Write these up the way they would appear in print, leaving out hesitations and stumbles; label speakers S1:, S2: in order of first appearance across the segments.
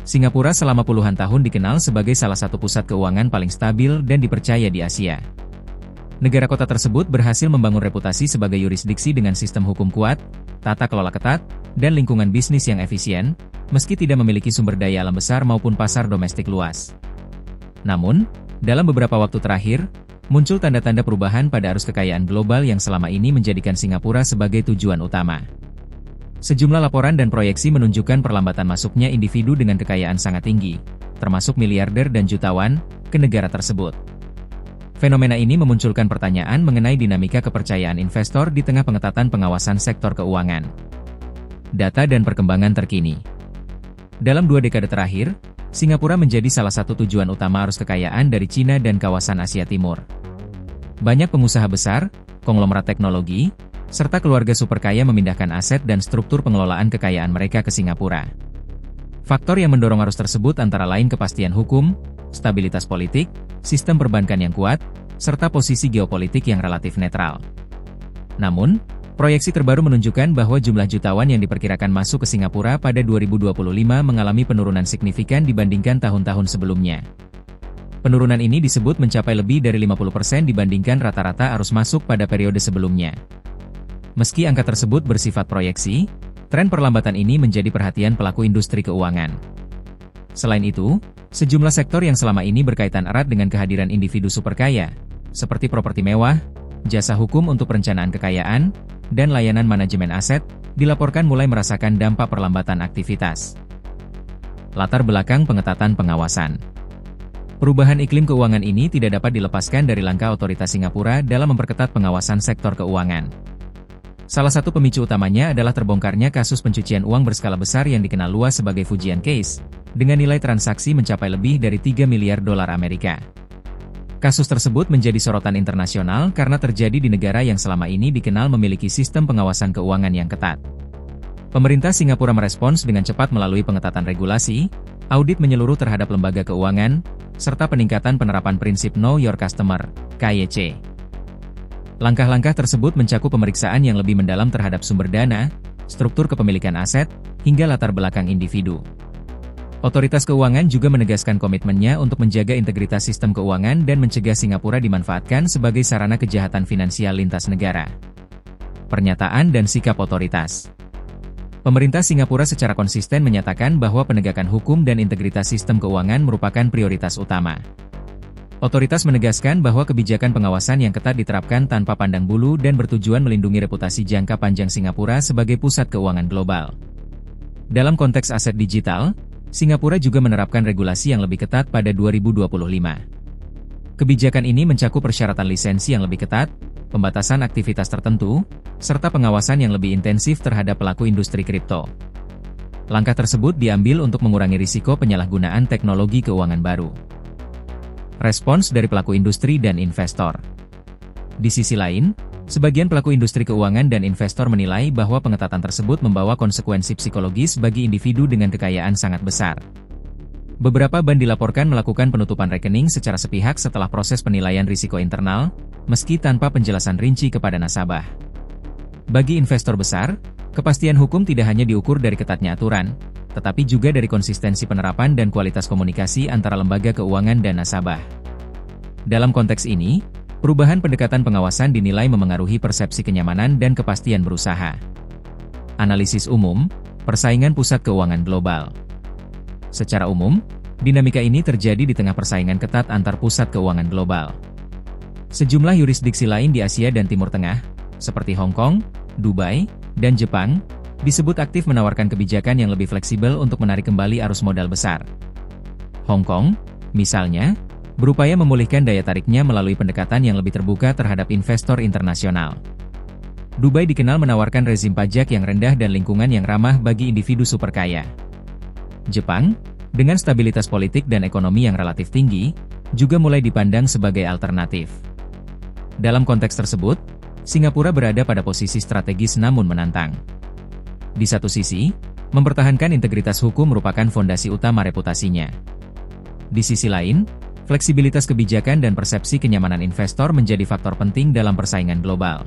S1: Singapura selama puluhan tahun dikenal sebagai salah satu pusat keuangan paling stabil dan dipercaya di Asia. Negara kota tersebut berhasil membangun reputasi sebagai yurisdiksi dengan sistem hukum kuat, tata kelola ketat, dan lingkungan bisnis yang efisien, meski tidak memiliki sumber daya alam besar maupun pasar domestik luas. Namun, dalam beberapa waktu terakhir, muncul tanda-tanda perubahan pada arus kekayaan global yang selama ini menjadikan Singapura sebagai tujuan utama. Sejumlah laporan dan proyeksi menunjukkan perlambatan masuknya individu dengan kekayaan sangat tinggi, termasuk miliarder dan jutawan, ke negara tersebut. Fenomena ini memunculkan pertanyaan mengenai dinamika kepercayaan investor di tengah pengetatan pengawasan sektor keuangan. Data dan perkembangan terkini. Dalam 2 dekade terakhir, Singapura menjadi salah satu tujuan utama arus kekayaan dari Cina dan kawasan Asia Timur. Banyak pengusaha besar, konglomerat teknologi, serta keluarga super kaya memindahkan aset dan struktur pengelolaan kekayaan mereka ke Singapura. Faktor yang mendorong arus tersebut antara lain kepastian hukum, stabilitas politik, sistem perbankan yang kuat, serta posisi geopolitik yang relatif netral. Namun, proyeksi terbaru menunjukkan bahwa jumlah jutawan yang diperkirakan masuk ke Singapura pada 2025 mengalami penurunan signifikan dibandingkan tahun-tahun sebelumnya. Penurunan ini disebut mencapai lebih dari 50% dibandingkan rata-rata arus masuk pada periode sebelumnya. Meski angka tersebut bersifat proyeksi, tren perlambatan ini menjadi perhatian pelaku industri keuangan. Selain itu, sejumlah sektor yang selama ini berkaitan erat dengan kehadiran individu super kaya, seperti properti mewah, jasa hukum untuk perencanaan kekayaan, dan layanan manajemen aset, dilaporkan mulai merasakan dampak perlambatan aktivitas. Latar belakang pengetatan pengawasan. Perubahan iklim keuangan ini tidak dapat dilepaskan dari langkah otoritas Singapura dalam memperketat pengawasan sektor keuangan. Salah satu pemicu utamanya adalah terbongkarnya kasus pencucian uang berskala besar yang dikenal luas sebagai Fujian Case, dengan nilai transaksi mencapai lebih dari 3 miliar dolar Amerika. Kasus tersebut menjadi sorotan internasional karena terjadi di negara yang selama ini dikenal memiliki sistem pengawasan keuangan yang ketat. Pemerintah Singapura merespons dengan cepat melalui pengetatan regulasi, audit menyeluruh terhadap lembaga keuangan, serta peningkatan penerapan prinsip Know Your Customer, KYC. Langkah-langkah tersebut mencakup pemeriksaan yang lebih mendalam terhadap sumber dana, struktur kepemilikan aset, hingga latar belakang individu. Otoritas keuangan juga menegaskan komitmennya untuk menjaga integritas sistem keuangan dan mencegah Singapura dimanfaatkan sebagai sarana kejahatan finansial lintas negara. Pernyataan dan sikap otoritas. Pemerintah Singapura secara konsisten menyatakan bahwa penegakan hukum dan integritas sistem keuangan merupakan prioritas utama. Otoritas menegaskan bahwa kebijakan pengawasan yang ketat diterapkan tanpa pandang bulu dan bertujuan melindungi reputasi jangka panjang Singapura sebagai pusat keuangan global. Dalam konteks aset digital, Singapura juga menerapkan regulasi yang lebih ketat pada 2025. Kebijakan ini mencakup persyaratan lisensi yang lebih ketat, pembatasan aktivitas tertentu, serta pengawasan yang lebih intensif terhadap pelaku industri kripto. Langkah tersebut diambil untuk mengurangi risiko penyalahgunaan teknologi keuangan baru. Respons dari pelaku industri dan investor. Di sisi lain, sebagian pelaku industri keuangan dan investor menilai bahwa pengetatan tersebut membawa konsekuensi psikologis bagi individu dengan kekayaan sangat besar. Beberapa bank dilaporkan melakukan penutupan rekening secara sepihak setelah proses penilaian risiko internal, meski tanpa penjelasan rinci kepada nasabah. Bagi investor besar, kepastian hukum tidak hanya diukur dari ketatnya aturan, tetapi juga dari konsistensi penerapan dan kualitas komunikasi antara lembaga keuangan dan nasabah. Dalam konteks ini, perubahan pendekatan pengawasan dinilai memengaruhi persepsi kenyamanan dan kepastian berusaha. Analisis umum, persaingan pusat keuangan global. Secara umum, dinamika ini terjadi di tengah persaingan ketat antar pusat keuangan global. Sejumlah yurisdiksi lain di Asia dan Timur Tengah, seperti Hong Kong, Dubai, dan Jepang, disebut aktif menawarkan kebijakan yang lebih fleksibel untuk menarik kembali arus modal besar. Hong Kong, misalnya, berupaya memulihkan daya tariknya melalui pendekatan yang lebih terbuka terhadap investor internasional. Dubai dikenal menawarkan rezim pajak yang rendah dan lingkungan yang ramah bagi individu super kaya. Jepang, dengan stabilitas politik dan ekonomi yang relatif tinggi, juga mulai dipandang sebagai alternatif. Dalam konteks tersebut, Singapura berada pada posisi strategis namun menantang. Di satu sisi, mempertahankan integritas hukum merupakan fondasi utama reputasinya. Di sisi lain, fleksibilitas kebijakan dan persepsi kenyamanan investor menjadi faktor penting dalam persaingan global.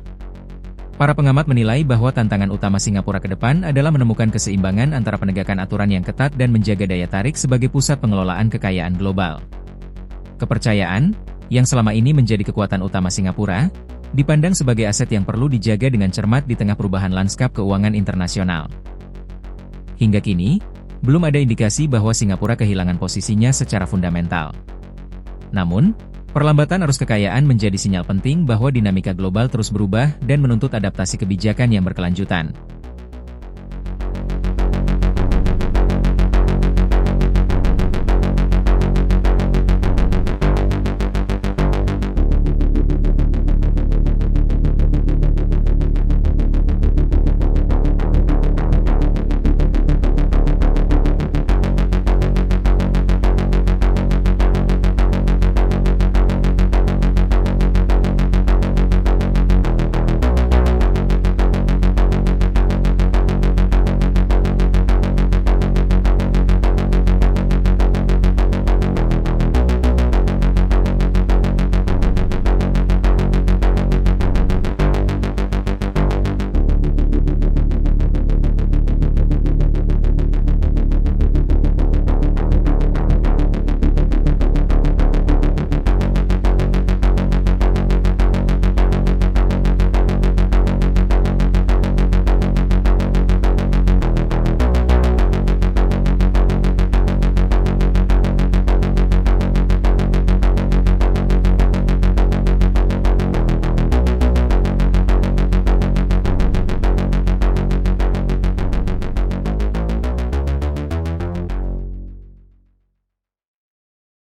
S1: Para pengamat menilai bahwa tantangan utama Singapura ke depan adalah menemukan keseimbangan antara penegakan aturan yang ketat dan menjaga daya tarik sebagai pusat pengelolaan kekayaan global. Kepercayaan, yang selama ini menjadi kekuatan utama Singapura, dipandang sebagai aset yang perlu dijaga dengan cermat di tengah perubahan lanskap keuangan internasional. Hingga kini, belum ada indikasi bahwa Singapura kehilangan posisinya secara fundamental. Namun, perlambatan arus kekayaan menjadi sinyal penting bahwa dinamika global terus berubah dan menuntut adaptasi kebijakan yang berkelanjutan.